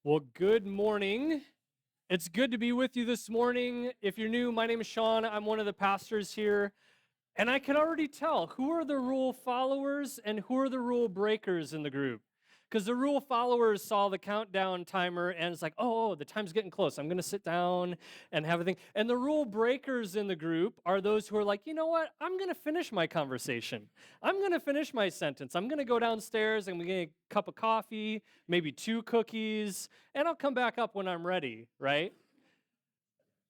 Well, good morning. It's good to be with you this morning. If you're new, my name is Sean. I'm one of the pastors here. And I can already tell who are the rule followers and who are the rule breakers in the group. Because the rule followers saw the countdown timer and it's like, oh, the time's getting close. I'm going to sit down and have a thing. And the rule breakers in the group are those who are like, you know what? I'm going to finish my conversation. I'm going to finish my sentence. I'm going to go downstairs and we get a cup of coffee, maybe 2 cookies, and I'll come back up when I'm ready, right?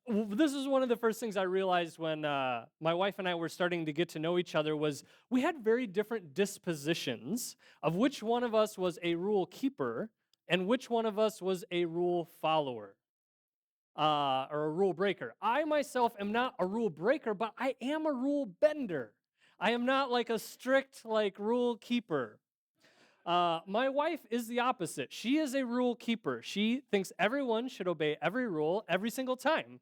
This is one of the first things I realized when my wife and I were starting to get to know each other was we had very different dispositions of which one of us was a rule keeper and which one of us was a rule follower or a rule breaker. I myself am not a rule breaker, but I am a rule bender. I am not like a strict like rule keeper. My wife is the opposite. She is a rule keeper. She thinks everyone should obey every rule every single time.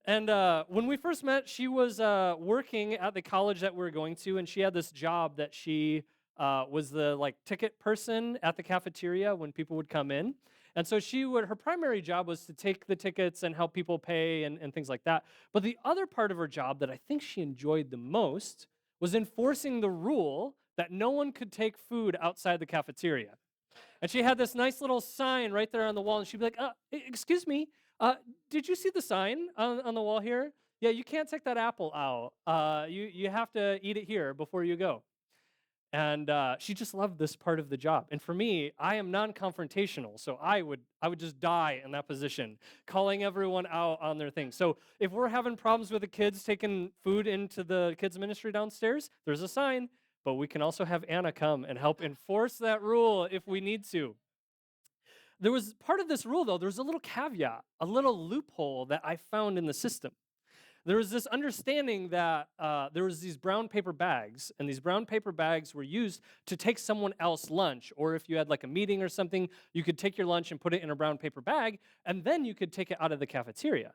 And when we first met, she was working at the college that we were going to, and she had this job that she was the like ticket person at the cafeteria when people would come in. And so her primary job was to take the tickets and help people pay and things like that. But the other part of her job that I think she enjoyed the most was enforcing the rule that no one could take food outside the cafeteria. And she had this nice little sign right there on the wall, and she'd be like, excuse me, uh, did you see the sign on the wall here? Yeah, you can't take that apple out. You have to eat it here before you go. And she just loved this part of the job. And for me, I am non-confrontational, so I would just die in that position, calling everyone out on their thing. So if we're having problems with the kids taking food into the kids ministry downstairs, there's a sign, but we can also have Anna come and help enforce that rule if we need to. There was part of this rule, though, there's a little caveat, a little loophole that I found in the system. There was this understanding that there was these brown paper bags, and these brown paper bags were used to take someone else lunch, or if you had like a meeting or something, you could take your lunch and put it in a brown paper bag, and then you could take it out of the cafeteria.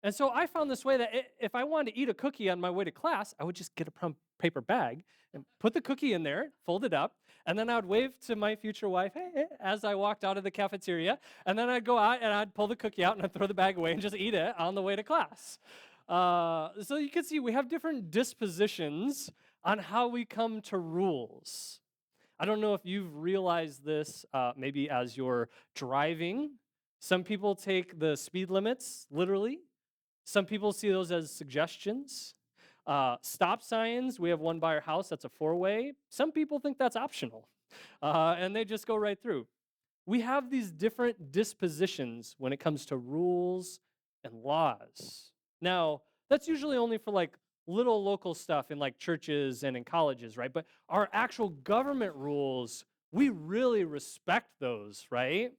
And so I found this way that if I wanted to eat a cookie on my way to class, I would just get a paper bag and put the cookie in there, fold it up, and then I would wave to my future wife, hey, hey, as I walked out of the cafeteria, and then I'd go out and I'd pull the cookie out and I'd throw the bag away and just eat it on the way to class. So you can see we have different dispositions on how we come to rules. I don't know if you've realized this maybe as you're driving. Some people take the speed limits literally. Some people see those as suggestions. Stop signs, we have one by our house that's a 4-way. Some people think that's optional, and they just go right through. We have these different dispositions when it comes to rules and laws. Now, that's usually only for like little local stuff in like churches and in colleges, right? But our actual government rules, we really respect those, right?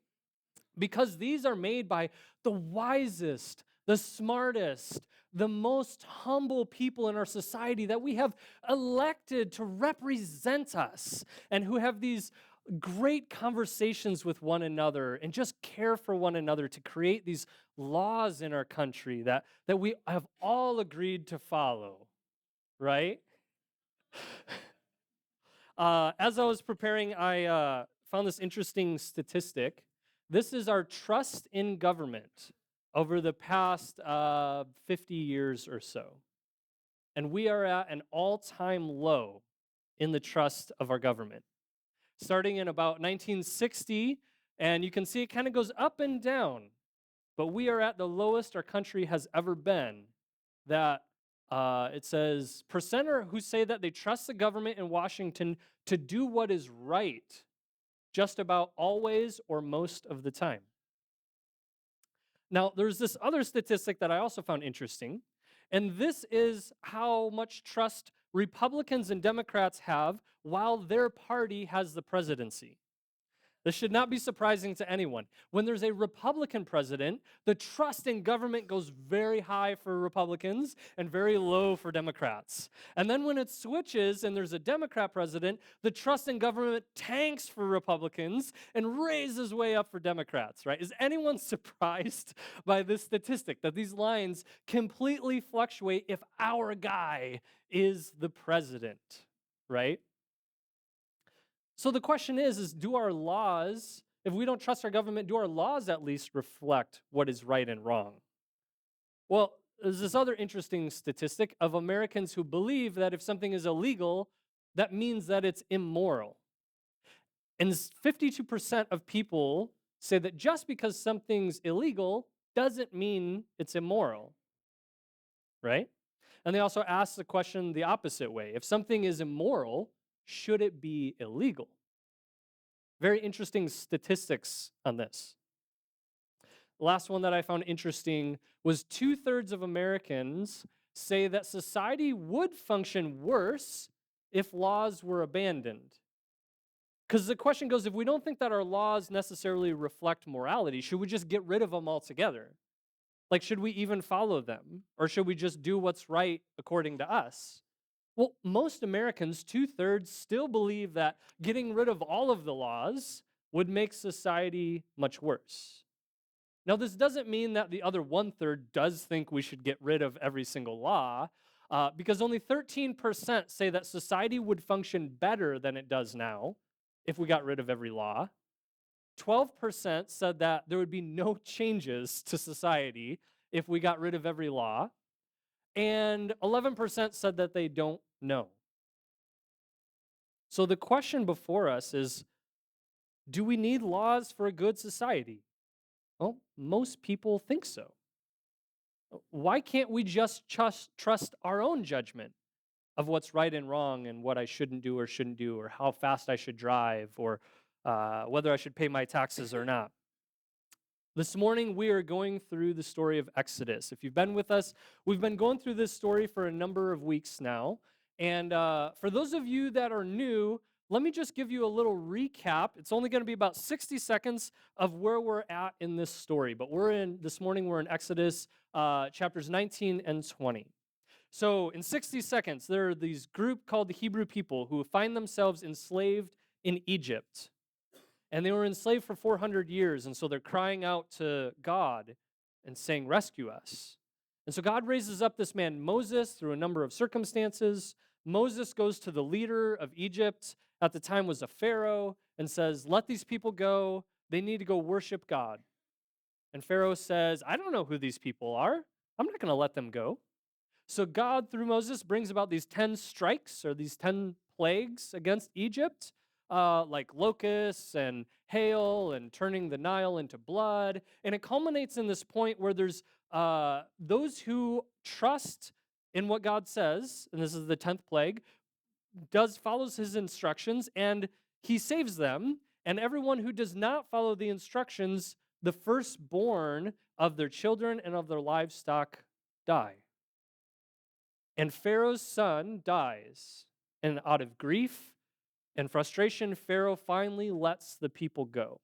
Because these are made by the wisest, the smartest, the most humble people in our society that we have elected to represent us and who have these great conversations with one another and just care for one another to create these laws in our country that we have all agreed to follow, right? As I was preparing, I found this interesting statistic. This is our trust in government over the past 50 years or so. And we are at an all-time low in the trust of our government. Starting in about 1960, and you can see it kind of goes up and down, but we are at the lowest our country has ever been. That it says, percenter who say that they trust the government in Washington to do what is right just about always or most of the time. Now, there's this other statistic that I also found interesting, and this is how much trust Republicans and Democrats have while their party has the presidency. This should not be surprising to anyone. When there's a Republican president, the trust in government goes very high for Republicans and very low for Democrats. And then when it switches and there's a Democrat president, the trust in government tanks for Republicans and raises way up for Democrats, right? Is anyone surprised by this statistic that these lines completely fluctuate if our guy is the president, right? So the question is do our laws If we don't trust our government, do our laws at least reflect what is right and wrong? Well, there's this other interesting statistic of Americans who believe that if something is illegal, that means that it's immoral. And 52% of people say that just because something's illegal doesn't mean it's immoral, right? And they also ask the question the opposite way. If something is immoral, should it be illegal? Very interesting statistics on this. The last one that I found interesting was 2/3 of Americans say that society would function worse if laws were abandoned. Because the question goes, if we don't think that our laws necessarily reflect morality, should we just get rid of them altogether? Like, should we even follow them? Or should we just do what's right according to us? Well, most Americans, 2/3, still believe that getting rid of all of the laws would make society much worse. Now, this doesn't mean that the other 1/3 does think we should get rid of every single law, because only 13% say that society would function better than it does now if we got rid of every law. 12% said that there would be no changes to society if we got rid of every law. And 11% said that they don't know. So the question before us is, do we need laws for a good society? Well, most people think so. Why can't we just trust our own judgment of what's right and wrong and what I shouldn't do or how fast I should drive or whether I should pay my taxes or not? This morning, we are going through the story of Exodus. If you've been with us, we've been going through this story for a number of weeks now. And for those of you that are new, let me just give you a little recap. It's only going to be about 60 seconds of where we're at in this story. But this morning, we're in Exodus chapters 19 and 20. So in 60 seconds, there are these group called the Hebrew people who find themselves enslaved in Egypt. And they were enslaved for 400 years, and so they're crying out to God and saying, rescue us. And so God raises up this man, Moses, through a number of circumstances. Moses goes to the leader of Egypt, at the time was a pharaoh, and says, let these people go. They need to go worship God. And Pharaoh says, I don't know who these people are. I'm not going to let them go. So God, through Moses, brings about these 10 strikes or these 10 plagues against Egypt. Like locusts and hail and turning the Nile into blood. And it culminates in this point where there's those who trust in what God says, and this is the 10th plague, follows his instructions, and he saves them. And everyone who does not follow the instructions, the firstborn of their children and of their livestock die. And Pharaoh's son dies. And out of grief and frustration, Pharaoh finally lets the people go.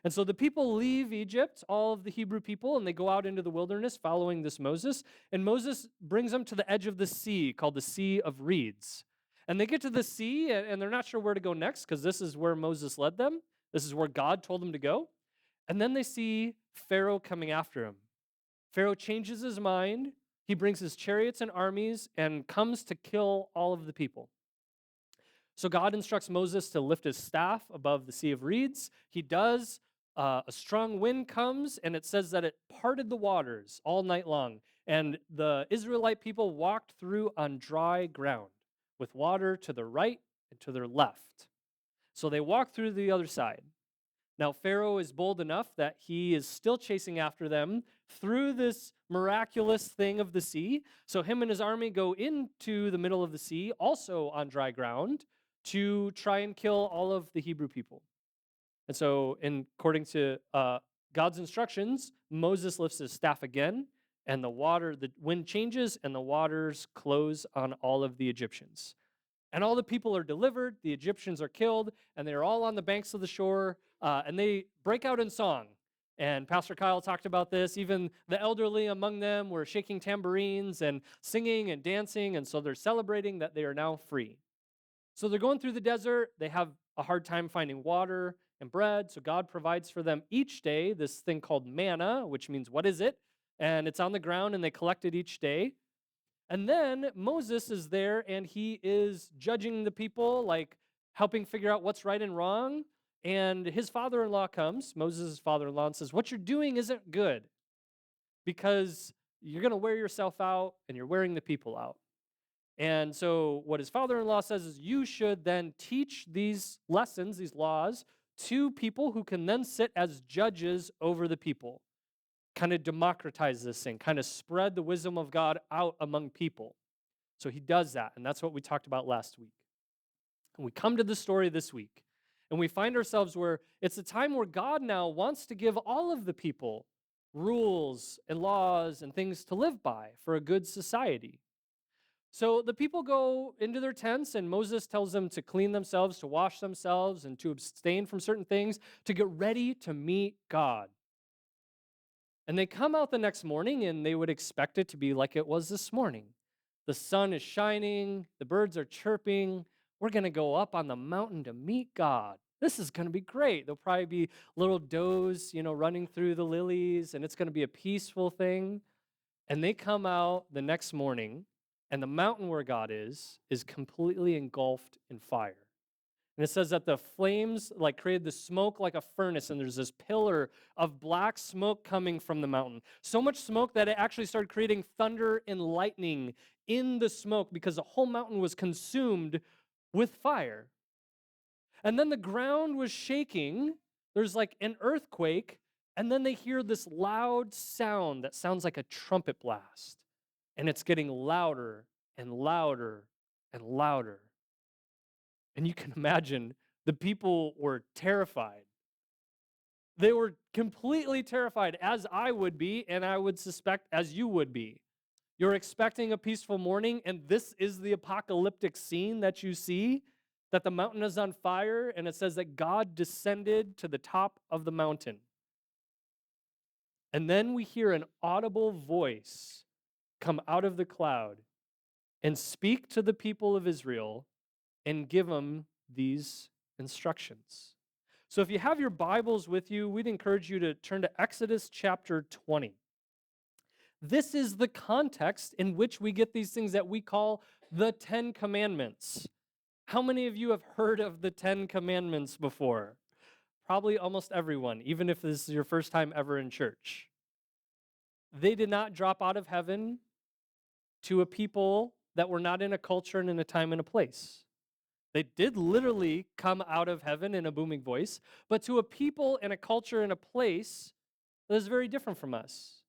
And so the people leave Egypt, all of the Hebrew people, and they go out into the wilderness following this Moses. And Moses brings them to the edge of the sea called the Sea of Reeds. And they get to the sea, and they're not sure where to go next because this is where Moses led them. This is where God told them to go. And then they see Pharaoh coming after him. Pharaoh changes his mind. He brings his chariots and armies and comes to kill all of the people. So God instructs Moses to lift his staff above the Sea of Reeds. He does. A strong wind comes, and it says that it parted the waters all night long. And the Israelite people walked through on dry ground with water to their right and to their left. So they walked through the other side. Now, Pharaoh is bold enough that he is still chasing after them through this miraculous thing of the sea. So him and his army go into the middle of the sea, also on dry ground, to try and kill all of the Hebrew people. And so, according to God's instructions, Moses lifts his staff again, and the wind changes, and the waters close on all of the Egyptians. And all the people are delivered, the Egyptians are killed, and they're all on the banks of the shore, and they break out in song. And Pastor Kyle talked about this. Even the elderly among them were shaking tambourines and singing and dancing, and so they're celebrating that they are now free. So they're going through the desert. They have a hard time finding water and bread, so God provides for them each day this thing called manna, which means what is it? And it's on the ground, and they collect it each day. And then Moses is there, and he is judging the people, like helping figure out what's right and wrong. And his father-in-law comes, Moses' father-in-law, and says, "What you're doing isn't good because you're going to wear yourself out and you're wearing the people out." And so what his father-in-law says is, you should then teach these lessons, these laws, to people who can then sit as judges over the people. Kind of democratize this thing, kind of spread the wisdom of God out among people. So he does that, and that's what we talked about last week. And we come to the story this week, and we find ourselves where it's a time where God now wants to give all of the people rules and laws and things to live by for a good society. So the people go into their tents, and Moses tells them to clean themselves, to wash themselves, and to abstain from certain things to get ready to meet God. And they come out the next morning, and they would expect it to be like it was this morning. The sun is shining, the birds are chirping. We're going to go up on the mountain to meet God. This is going to be great. There'll probably be little does, running through the lilies, and it's going to be a peaceful thing. And they come out the next morning, and the mountain where God is completely engulfed in fire. And it says that the flames created the smoke like a furnace, and there's this pillar of black smoke coming from the mountain. So much smoke that it actually started creating thunder and lightning in the smoke because the whole mountain was consumed with fire. And then the ground was shaking. There's like an earthquake, and then they hear this loud sound that sounds like a trumpet blast. And it's getting louder and louder and louder. And you can imagine the people were terrified. They were completely terrified, as I would be, and I would suspect as you would be. You're expecting a peaceful morning, and this is the apocalyptic scene that you see, that the mountain is on fire, and it says that God descended to the top of the mountain. And then we hear an audible voice come out of the cloud and speak to the people of Israel and give them these instructions. So if you have your Bibles with you, we'd encourage you to turn to Exodus chapter 20. This is the context in which we get these things that we call the Ten Commandments. How many of you have heard of the Ten Commandments before? Probably almost everyone, even if this is your first time ever in church. They did not drop out of heaven to a people that were not in a culture and in a time and a place. They did literally come out of heaven in a booming voice, but to a people and a culture and a place that is very different from us.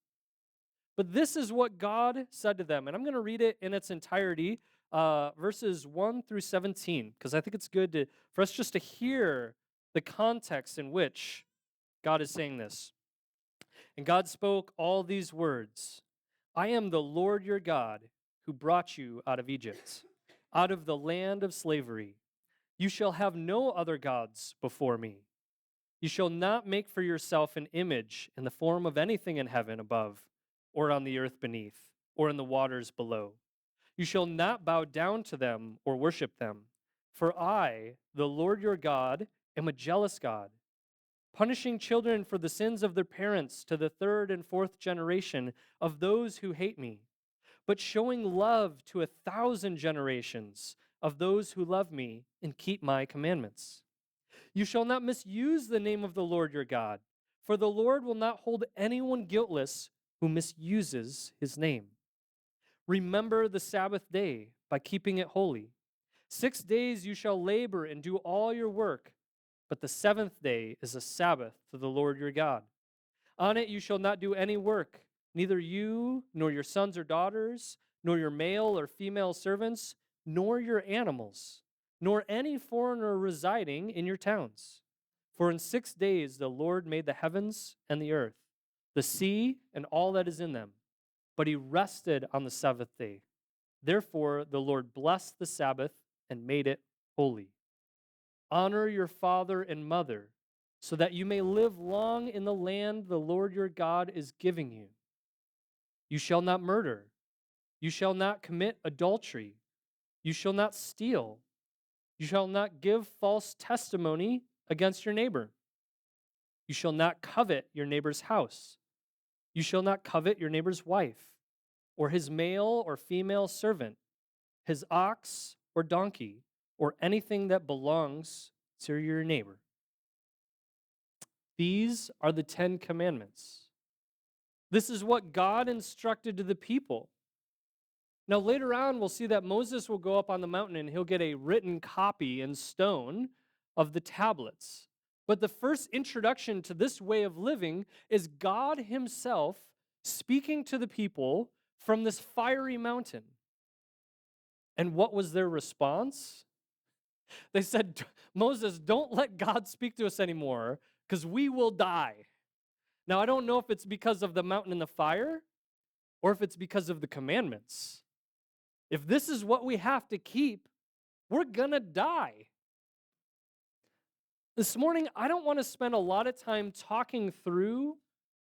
But this is what God said to them, and I'm going to read it in its entirety, verses 1 through 17, because I think it's good for us just to hear the context in which God is saying this. And God spoke all these words, "I am the Lord your God who brought you out of Egypt, out of the land of slavery. You shall have no other gods before me. You shall not make for yourself an image in the form of anything in heaven above, or on the earth beneath, or in the waters below. You shall not bow down to them or worship them. For I, the Lord your God, am a jealous God, punishing children for the sins of their parents to the third and fourth generation of those who hate me, but showing love to 1,000 generations of those who love me and keep my commandments. You shall not misuse the name of the Lord your God, for the Lord will not hold anyone guiltless who misuses his name. Remember the Sabbath day by keeping it holy. 6 days you shall labor and do all your work, but the seventh day is a Sabbath to the Lord your God. On it you shall not do any work, neither you, nor your sons or daughters, nor your male or female servants, nor your animals, nor any foreigner residing in your towns. For in 6 days the Lord made the heavens and the earth, the sea and all that is in them, but he rested on the seventh day. Therefore the Lord blessed the Sabbath and made it holy. Honor your father and mother, so that you may live long in the land the Lord your God is giving you. You shall not murder. You shall not commit adultery. You shall not steal. You shall not give false testimony against your neighbor. You shall not covet your neighbor's house. You shall not covet your neighbor's wife, or his male or female servant, his ox or donkey, or anything that belongs to your neighbor. These are the 10 commandments. This is what God instructed to the people. Now, later on, we'll see that Moses will go up on the mountain and he'll get a written copy in stone of the tablets. But the first introduction to this way of living is God Himself speaking to the people from this fiery mountain. And what was their response? They said, Moses, don't let God speak to us anymore because we will die. Now, I don't know if it's because of the mountain and the fire or if it's because of the commandments. If this is what we have to keep, we're going to die. This morning, I don't want to spend a lot of time talking through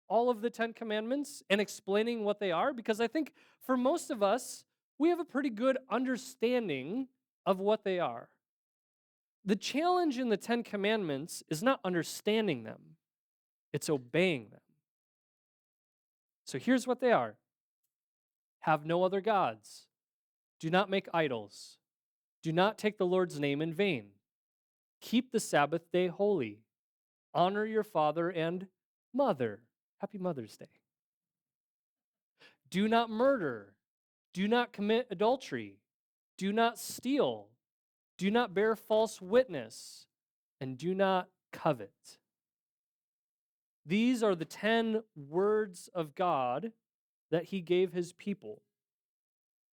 all of the 10 commandments and explaining what they are because I think for most of us, we have a pretty good understanding of what they are. The challenge in the 10 commandments is not understanding them, it's obeying them. So here's what they are: have no other gods, do not make idols, do not take the Lord's name in vain, keep the Sabbath day holy, honor your father and mother. Happy Mother's Day. Do not murder, do not commit adultery, do not steal, do not bear false witness, and do not covet. These are the 10 words of God that He gave His people.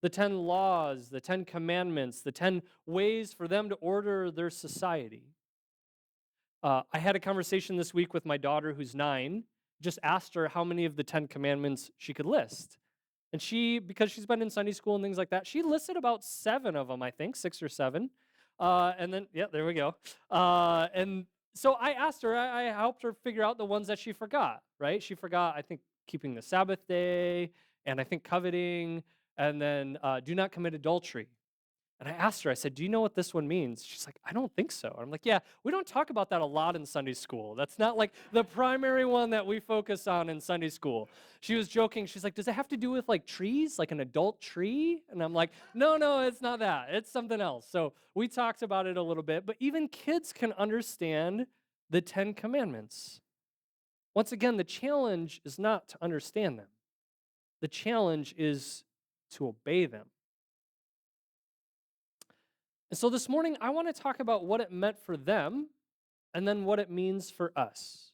The 10 laws, the 10 commandments, the 10 ways for them to order their society. I had a conversation this week with my daughter who's 9, just asked her how many of the 10 commandments she could list. And she, because she's been in Sunday school and things like that, she listed about 7 of them, I think, 6 or 7. And then, yeah, there we go. And so I asked her, I helped her figure out the ones that she forgot, right? She forgot, I think, keeping the Sabbath day, and I think coveting, and then do not commit adultery. And I asked her, I said, do you know what this one means? She's like, I don't think so. I'm like, yeah, we don't talk about that a lot in Sunday school. That's not like the primary one that we focus on in Sunday school. She was joking. She's like, does it have to do with like trees, like an adult tree? And I'm like, no, it's not that. It's something else. So we talked about it a little bit, but even kids can understand the 10 commandments. Once again, the challenge is not to understand them. The challenge is to obey them. And so this morning, I want to talk about what it meant for them and then what it means for us.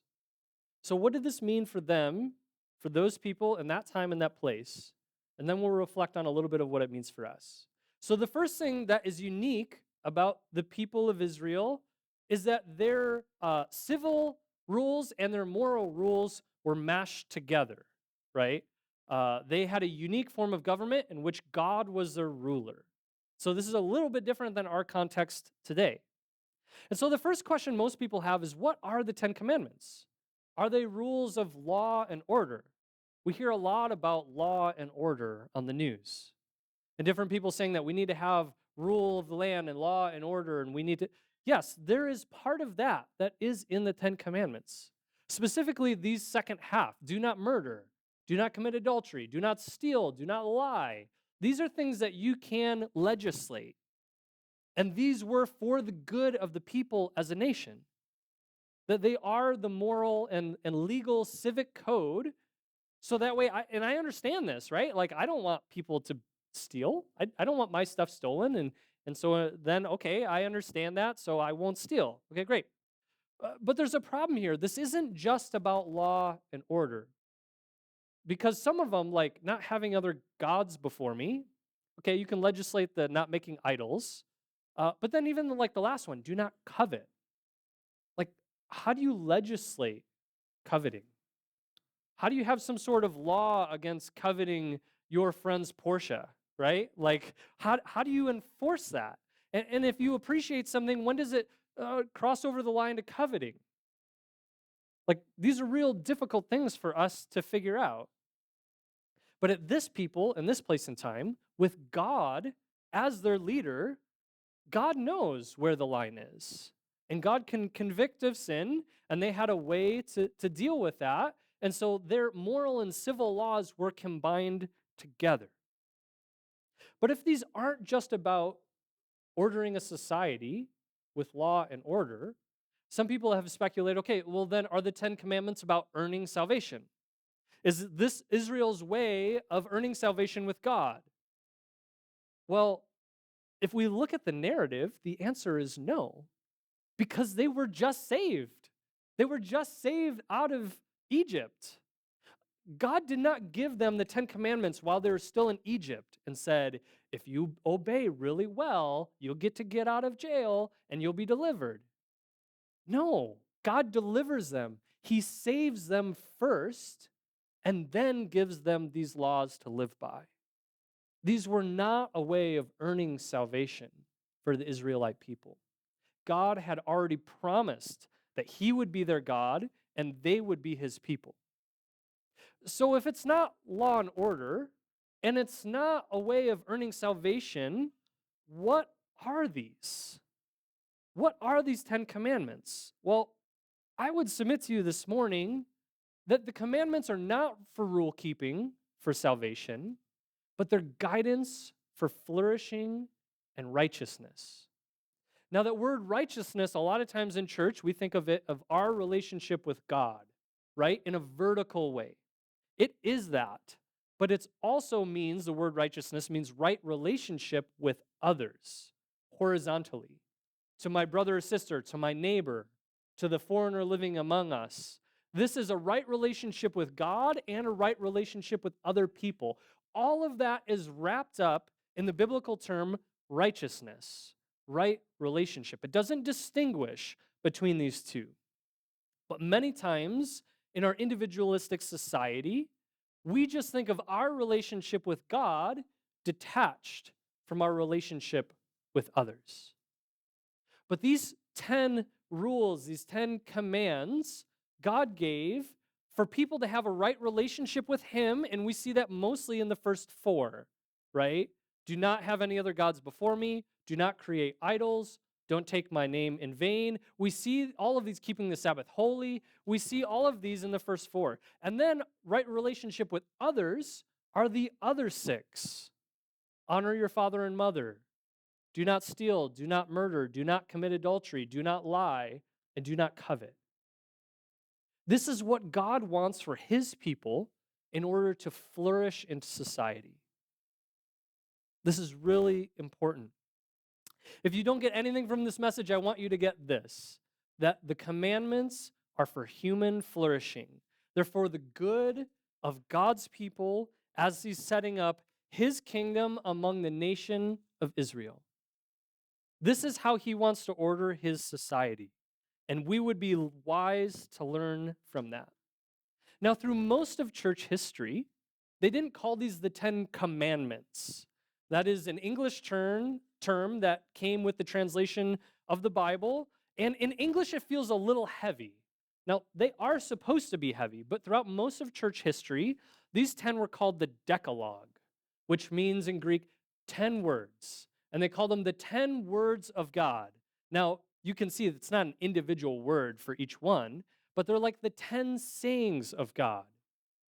So, what did this mean for them, for those people in that time and that place? And then we'll reflect on a little bit of what it means for us. So, the first thing that is unique about the people of Israel is that their civil rules and their moral rules were mashed together, right? They had a unique form of government in which God was their ruler. So this is a little bit different than our context today. And so the first question most people have is, what are the 10 commandments? Are they rules of law and order? We hear a lot about law and order on the news. And different people saying that we need to have rule of the land and law and order, and we need to... Yes, there is part of that that is in the 10 commandments. Specifically, these second half: do not murder, do not commit adultery, do not steal, do not lie. These are things that you can legislate. And these were for the good of the people as a nation. That they are the moral and legal civic code. So that way, I understand this, right? Like, I don't want people to steal. I don't want my stuff stolen. And so then, okay, I understand that, so I won't steal. Okay, great. But there's a problem here. This isn't just about law and order. Because some of them, like not having other gods before me, okay, you can legislate the not making idols. But then even like the last one, do not covet. Like, how do you legislate coveting? How do you have some sort of law against coveting your friend's Porsche, right? Like, how do you enforce that? And if you appreciate something, when does it cross over the line to coveting? Like, these are real difficult things for us to figure out. But at this people, in this place and time, with God as their leader, God knows where the line is. And God can convict of sin, and they had a way to deal with that. And so their moral and civil laws were combined together. But if these aren't just about ordering a society with law and order, Some people have speculated, okay, well then are the 10 commandments about earning salvation? Is this Israel's way of earning salvation with God? Well, if we look at the narrative, the answer is no, because they were just saved. They were just saved out of Egypt. God did not give them the 10 commandments while they were still in Egypt and said, if you obey really well, you'll get out of jail and you'll be delivered. No, God delivers them. He saves them first and then gives them these laws to live by. These were not a way of earning salvation for the Israelite people. God had already promised that He would be their God and they would be His people. So if it's not law and order, and it's not a way of earning salvation, what are these? What are these 10 commandments? Well, I would submit to you this morning that the commandments are not for rule keeping for salvation, but they're guidance for flourishing and righteousness. Now, that word righteousness, a lot of times in church, we think of it of our relationship with God, right? In a vertical way. It is that, but it also means, the word righteousness means right relationship with others, horizontally. To my brother or sister, to my neighbor, to the foreigner living among us. This is a right relationship with God and a right relationship with other people. All of that is wrapped up in the biblical term righteousness, right relationship. It doesn't distinguish between these two. But many times in our individualistic society, we just think of our relationship with God detached from our relationship with others. But these 10 rules, these 10 commands, God gave for people to have a right relationship with Him, and we see that mostly in the first 4, right? Do not have any other gods before me. Do not create idols. Don't take my name in vain. We see all of these keeping the Sabbath holy. We see all of these in the first 4. And then right relationship with others are the other 6. Honor your father and mother. Do not steal. Do not murder. Do not commit adultery. Do not lie. And do not covet. This is what God wants for His people in order to flourish in society. This is really important. If you don't get anything from this message, I want you to get this, that the commandments are for human flourishing. They're for the good of God's people as He's setting up His kingdom among the nation of Israel. This is how He wants to order His society, and we would be wise to learn from that. Now, through most of church history, they didn't call these the 10 Commandments. That is an English term that came with the translation of the Bible. And in English, it feels a little heavy. Now, they are supposed to be heavy, but throughout most of church history, these 10 were called the Decalogue, which means in Greek, 10 words. And they call them the 10 words of God. Now, you can see it's not an individual word for each one, but they're like the 10 sayings of God.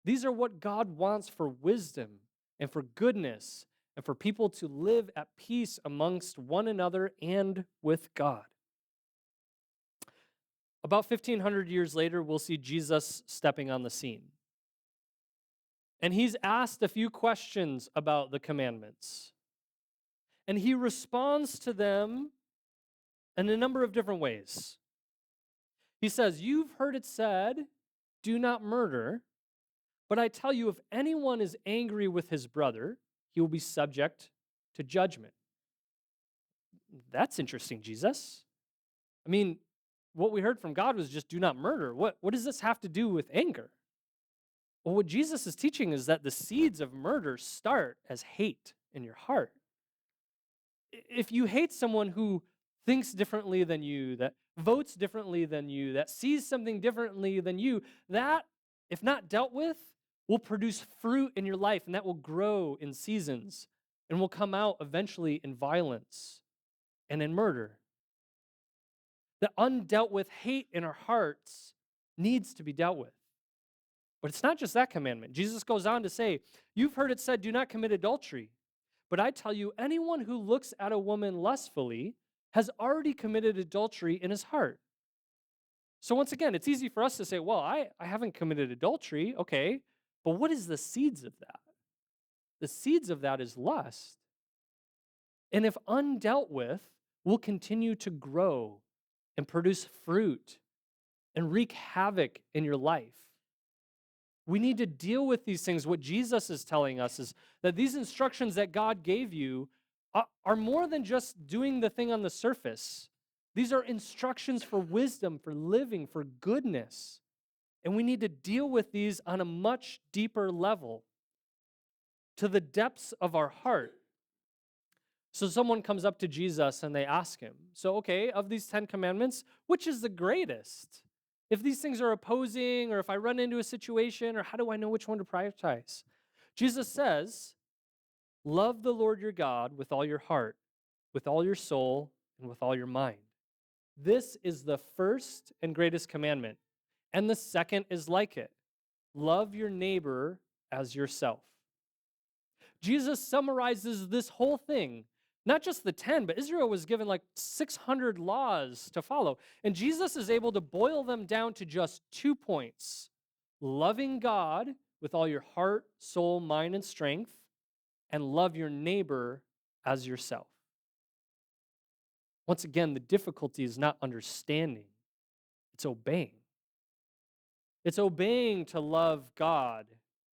These are what God wants for wisdom and for goodness and for people to live at peace amongst one another and with God. About 1,500 years later, we'll see Jesus stepping on the scene. And He's asked a few questions about the commandments. And He responds to them in a number of different ways. He says, "You've heard it said, 'Do not murder.' But I tell you, if anyone is angry with his brother, he will be subject to judgment." That's interesting, Jesus. I mean, what we heard from God was just do not murder. What does this have to do with anger? Well, what Jesus is teaching is that the seeds of murder start as hate in your heart. If you hate someone who thinks differently than you, that votes differently than you, that sees something differently than you, that, if not dealt with, will produce fruit in your life, and that will grow in seasons and will come out eventually in violence and in murder. The undealt with hate in our hearts needs to be dealt with. But it's not just that commandment. Jesus goes on to say, "You've heard it said, 'Do not commit adultery.' But I tell you, anyone who looks at a woman lustfully has already committed adultery in his heart. So once again, it's easy for us to say, well, I haven't committed adultery. Okay. But what is the seeds of that? The seeds of that is lust. And if undealt with, will continue to grow and produce fruit and wreak havoc in your life. We need to deal with these things. What Jesus is telling us is that these instructions that God gave you are more than just doing the thing on the surface. These are instructions for wisdom, for living, for goodness. And we need to deal with these on a much deeper level, to the depths of our heart. So someone comes up to Jesus and they ask him, so, okay, of these 10 commandments, which is the greatest? If these things are opposing, or if I run into a situation, or how do I know which one to prioritize? Jesus says, love the Lord your God with all your heart, with all your soul, and with all your mind. This is the first and greatest commandment. And the second is like it. Love your neighbor as yourself. Jesus summarizes this whole thing, not just the 10, but Israel was given like 600 laws to follow. And Jesus is able to boil them down to just 2 points: loving God with all your heart, soul, mind, and strength, and love your neighbor as yourself. Once again, the difficulty is not understanding, it's obeying. It's obeying to love God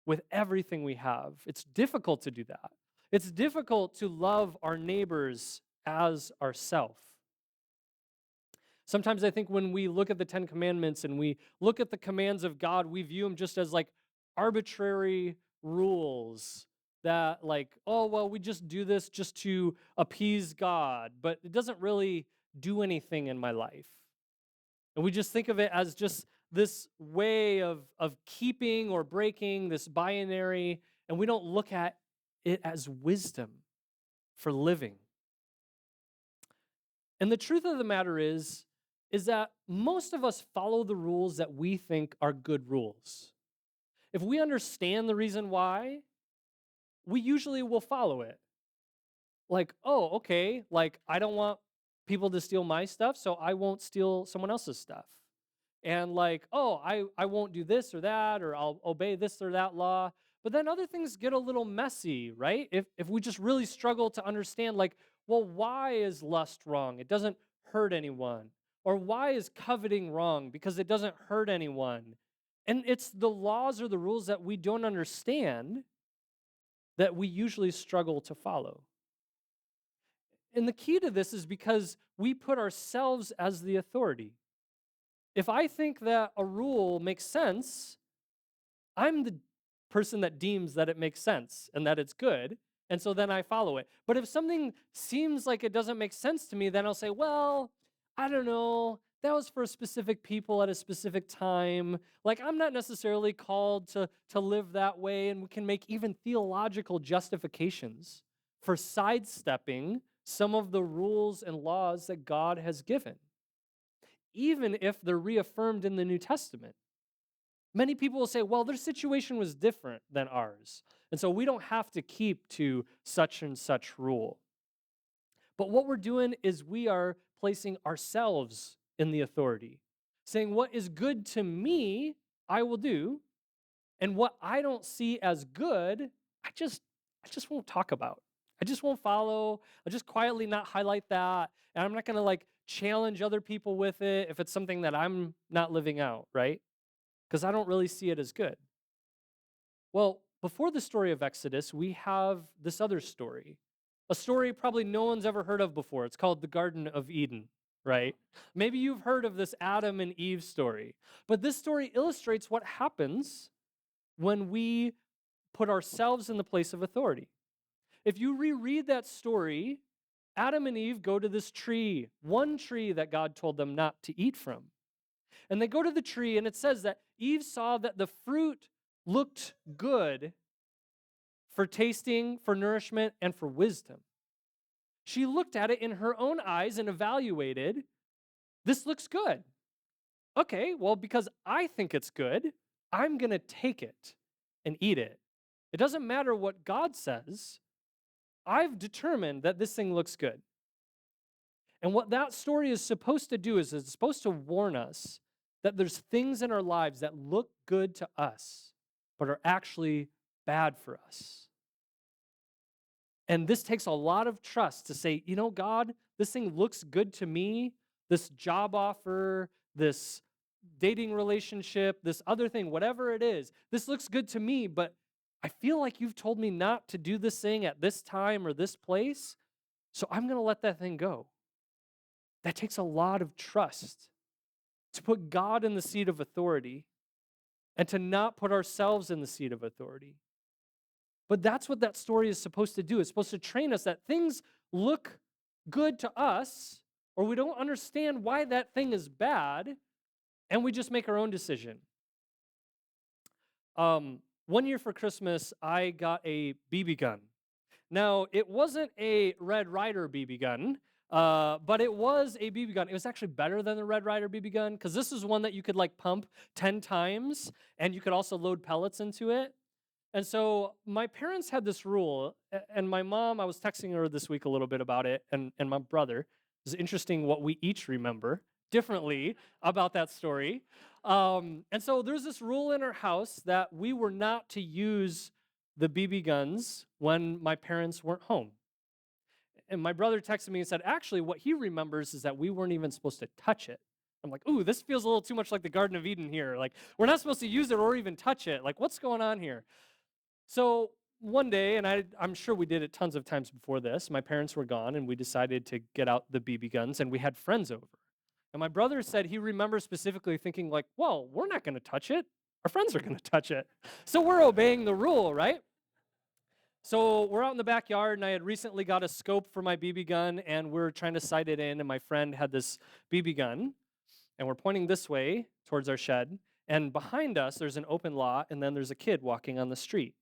with everything we have. It's difficult to do that. It's difficult to love our neighbors as ourself. Sometimes I think when we look at the 10 Commandments and we look at the commands of God, we view them just as like arbitrary rules that, like, oh, well, we just do this just to appease God, but it doesn't really do anything in my life. And we just think of it as just this way of keeping or breaking, this binary, and we don't look at it as wisdom for living. And the truth of the matter is that most of us follow the rules that we think are good rules. If we understand the reason why, we usually will follow it. Like, oh, okay, like I don't want people to steal my stuff, so I won't steal someone else's stuff. And like, oh, I won't do this or that, or I'll obey this or that law. But then other things get a little messy, right? If we just really struggle to understand, like, well, why is lust wrong? It doesn't hurt anyone. Or why is coveting wrong? Because it doesn't hurt anyone. And it's the laws or the rules that we don't understand that we usually struggle to follow. And the key to this is because we put ourselves as the authority. If I think that a rule makes sense, I'm the person that deems that it makes sense and that it's good, and so then I follow it. But if something seems like it doesn't make sense to me, then I'll say, well, I don't know, that was for specific people at a specific time. Like, I'm not necessarily called to live that way, and we can make even theological justifications for sidestepping some of the rules and laws that God has given, even if they're reaffirmed in the New Testament. Many people will say, well, their situation was different than ours, and so we don't have to keep to such and such rule. But what we're doing is we are placing ourselves in the authority, saying what is good to me, I will do, and what I don't see as good, I just won't talk about. I just won't follow. I'll just quietly not highlight that, and I'm not going to like challenge other people with it if it's something that I'm not living out, right? Because I don't really see it as good. Well, before the story of Exodus, we have this other story, a story probably no one's ever heard of before. It's called the Garden of Eden, right? Maybe you've heard of this Adam and Eve story, but this story illustrates what happens when we put ourselves in the place of authority. If you reread that story, Adam and Eve go to this tree, one tree that God told them not to eat from. And they go to the tree, and it says that Eve saw that the fruit looked good for tasting, for nourishment, and for wisdom. She looked at it in her own eyes and evaluated, this looks good. Okay, well, because I think it's good, I'm going to take it and eat it. It doesn't matter what God says. I've determined that this thing looks good. And what that story is supposed to do is it's supposed to warn us that there's things in our lives that look good to us, but are actually bad for us. And this takes a lot of trust to say, God, this thing looks good to me, this job offer, this dating relationship, this other thing, whatever it is, this looks good to me, but I feel like you've told me not to do this thing at this time or this place, so I'm going to let that thing go. That takes a lot of trust to put God in the seat of authority and to not put ourselves in the seat of authority. But that's what that story is supposed to do. It's supposed to train us that things look good to us, or we don't understand why that thing is bad, and we just make our own decision. 1 year for Christmas, I got a BB gun. Now, it wasn't a Red Ryder BB gun, but it was a BB gun. It was actually better than the Red Ryder BB gun because this is one that you could like pump 10 times, and you could also load pellets into it. And so my parents had this rule, and my mom, I was texting her this week a little bit about it, and my brother. It's interesting what we each remember differently about that story. And so there's this rule in our house that we were not to use the BB guns when my parents weren't home. And my brother texted me and said, actually, what he remembers is that we weren't even supposed to touch it. I'm like, ooh, this feels a little too much like the Garden of Eden here. Like, we're not supposed to use it or even touch it. Like, what's going on here? So one day, and I'm sure we did it tons of times before this, my parents were gone, and we decided to get out the BB guns, and we had friends over. And my brother said he remembers specifically thinking like, well, we're not going to touch it. Our friends are going to touch it. So we're obeying the rule, right? So we're out in the backyard, and I had recently got a scope for my BB gun, and we're trying to sight it in, and my friend had this BB gun, and we're pointing this way towards our shed, and behind us, there's an open lot, and then there's a kid walking on the street.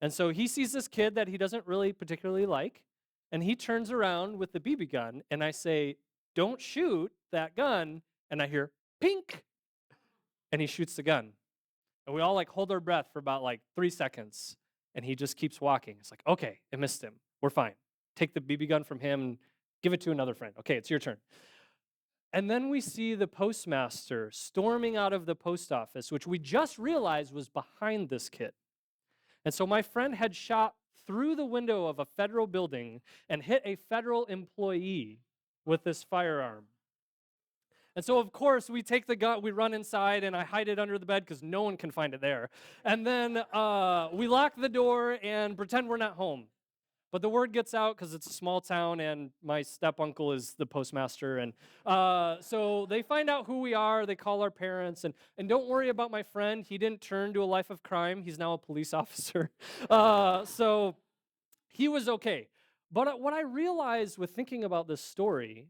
And so he sees this kid that he doesn't really particularly like, and he turns around with the BB gun, and I say, don't shoot that gun, and I hear, pink, and he shoots the gun. And we all like hold our breath for about like 3 seconds, and he just keeps walking. It's like, okay, I missed him. We're fine. Take the BB gun from him and give it to another friend. Okay, it's your turn. And then we see the postmaster storming out of the post office, which we just realized was behind this kid. And so my friend had shot through the window of a federal building and hit a federal employee with this firearm. And so, of course, we take the gun, we run inside, and I hide it under the bed because no one can find it there. And then we lock the door and pretend we're not home. But the word gets out because it's a small town, and my step-uncle is the postmaster. And so they find out who we are. They call our parents. And don't worry about my friend. He didn't turn to a life of crime. He's now a police officer. So he was okay. But what I realized with thinking about this story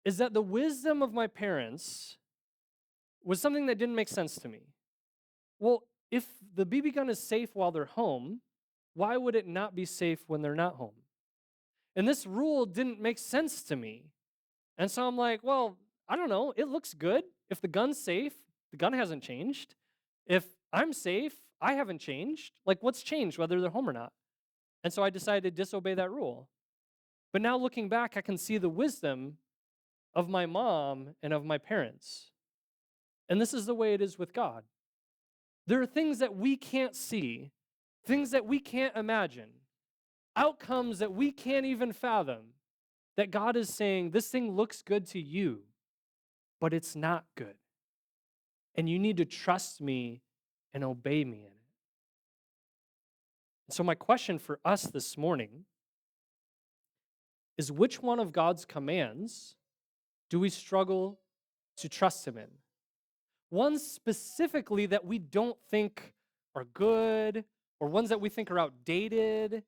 is that the wisdom of my parents was something that didn't make sense to me. Well, if the BB gun is safe while they're home, why would it not be safe when they're not home? And this rule didn't make sense to me. And so I'm like, well, I don't know. It looks good. If the gun's safe, the gun hasn't changed. If I'm safe, I haven't changed. Like, what's changed, whether they're home or not? And so I decided to disobey that rule. But now looking back, I can see the wisdom of my mom and of my parents. And this is the way it is with God. There are things that we can't see, things that we can't imagine, outcomes that we can't even fathom, that God is saying, this thing looks good to you, but it's not good. And you need to trust me and obey me in it. So my question for us this morning is, which one of God's commands do we struggle to trust him in? Ones specifically that we don't think are good, or ones that we think are outdated,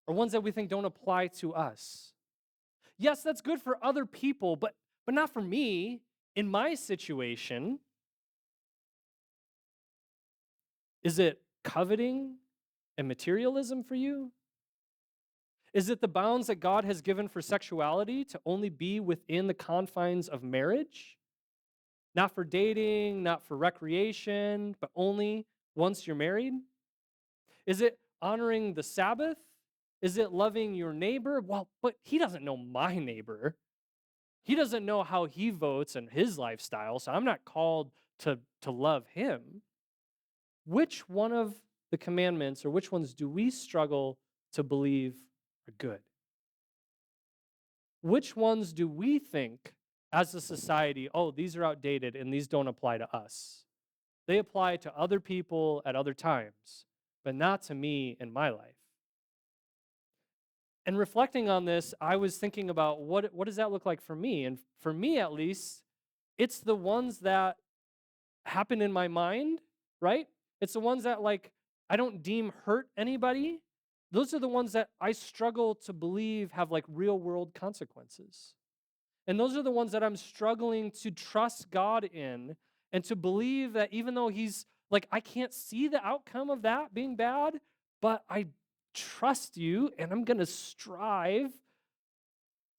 or ones that we think don't apply to us. Yes, that's good for other people, but not for me in my situation. Is it coveting and materialism for you? Is it the bounds that God has given for sexuality to only be within the confines of marriage? Not for dating, not for recreation, but only once you're married? Is it honoring the Sabbath? Is it loving your neighbor? Well, but he doesn't know my neighbor. He doesn't know how he votes and his lifestyle, so I'm not called to love him. Which one of the commandments or which ones do we struggle to believe are good? Which ones do we think as a society, oh, these are outdated and these don't apply to us? They apply to other people at other times, but not to me in my life. And reflecting on this, I was thinking about what does that look like for me? And for me, at least, it's the ones that happen in my mind, right? It's the ones that like I don't deem hurt anybody. Those are the ones that I struggle to believe have like real world consequences. And those are the ones that I'm struggling to trust God in and to believe that even though he's like I can't see the outcome of that being bad, but I trust you and I'm going to strive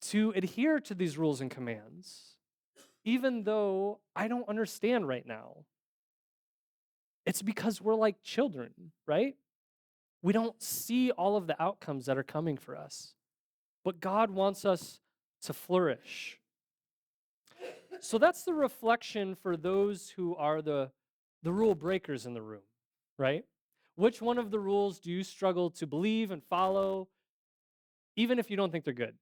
to adhere to these rules and commands even though I don't understand right now. It's because we're like children, right? We don't see all of the outcomes that are coming for us. But God wants us to flourish. So that's the reflection for those who are the rule breakers in the room, right? Which one of the rules do you struggle to believe and follow, even if you don't think they're good?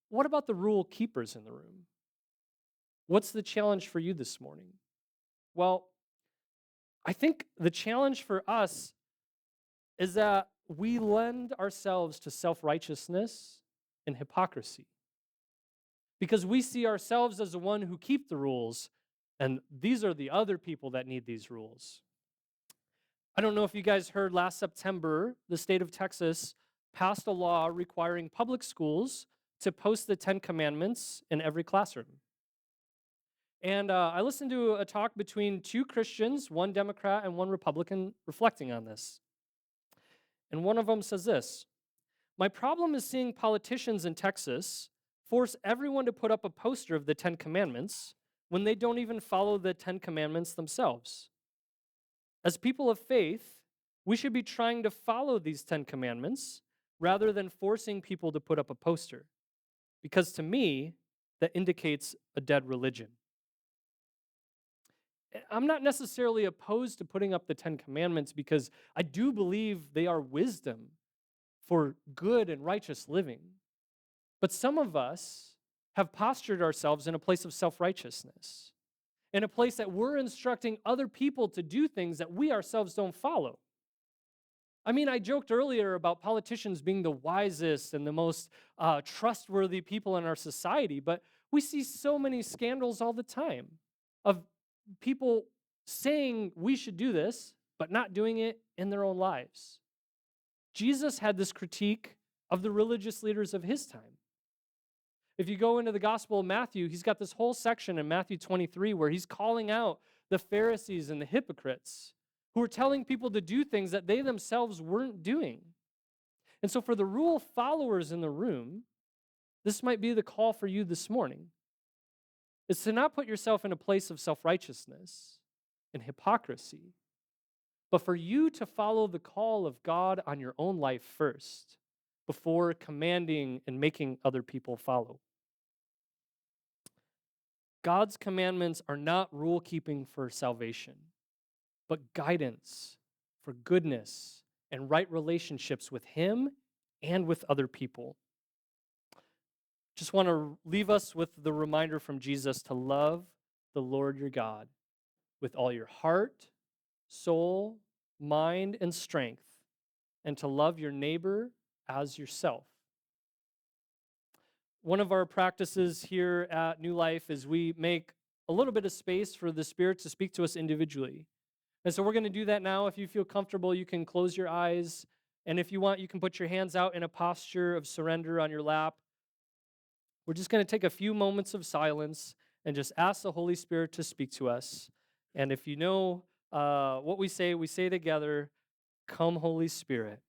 What about the rule keepers in the room? What's the challenge for you this morning? Well, I think the challenge for us is that we lend ourselves to self-righteousness and hypocrisy because we see ourselves as the one who keep the rules, and these are the other people that need these rules. I don't know if you guys heard last September, the state of Texas passed a law requiring public schools to post the 10 Commandments in every classroom. And I listened to a talk between two Christians, one Democrat and one Republican, reflecting on this. And one of them says this: "My problem is seeing politicians in Texas force everyone to put up a poster of the 10 Commandments when they don't even follow the 10 Commandments themselves. As people of faith, we should be trying to follow these 10 Commandments rather than forcing people to put up a poster, because to me, that indicates a dead religion." I'm not necessarily opposed to putting up the 10 Commandments because I do believe they are wisdom for good and righteous living. But some of us have postured ourselves in a place of self-righteousness, in a place that we're instructing other people to do things that we ourselves don't follow. I mean, I joked earlier about politicians being the wisest and the most trustworthy people in our society, but we see so many scandals all the time of people saying we should do this, but not doing it in their own lives. Jesus had this critique of the religious leaders of his time. If you go into the Gospel of Matthew, he's got this whole section in Matthew 23 where he's calling out the Pharisees and the hypocrites who were telling people to do things that they themselves weren't doing. And so for the rule followers in the room, this might be the call for you this morning. It's to not put yourself in a place of self-righteousness and hypocrisy, but for you to follow the call of God on your own life first before commanding and making other people follow. God's commandments are not rule-keeping for salvation, but guidance for goodness and right relationships with Him and with other people. Just want to leave us with the reminder from Jesus to love the Lord your God with all your heart, soul, mind, and strength, and to love your neighbor as yourself. One of our practices here at New Life is we make a little bit of space for the Spirit to speak to us individually. And so we're going to do that now. If you feel comfortable, you can close your eyes. And if you want, you can put your hands out in a posture of surrender on your lap. We're just going to take a few moments of silence and just ask the Holy Spirit to speak to us. And if you know what we say together, "Come, Holy Spirit."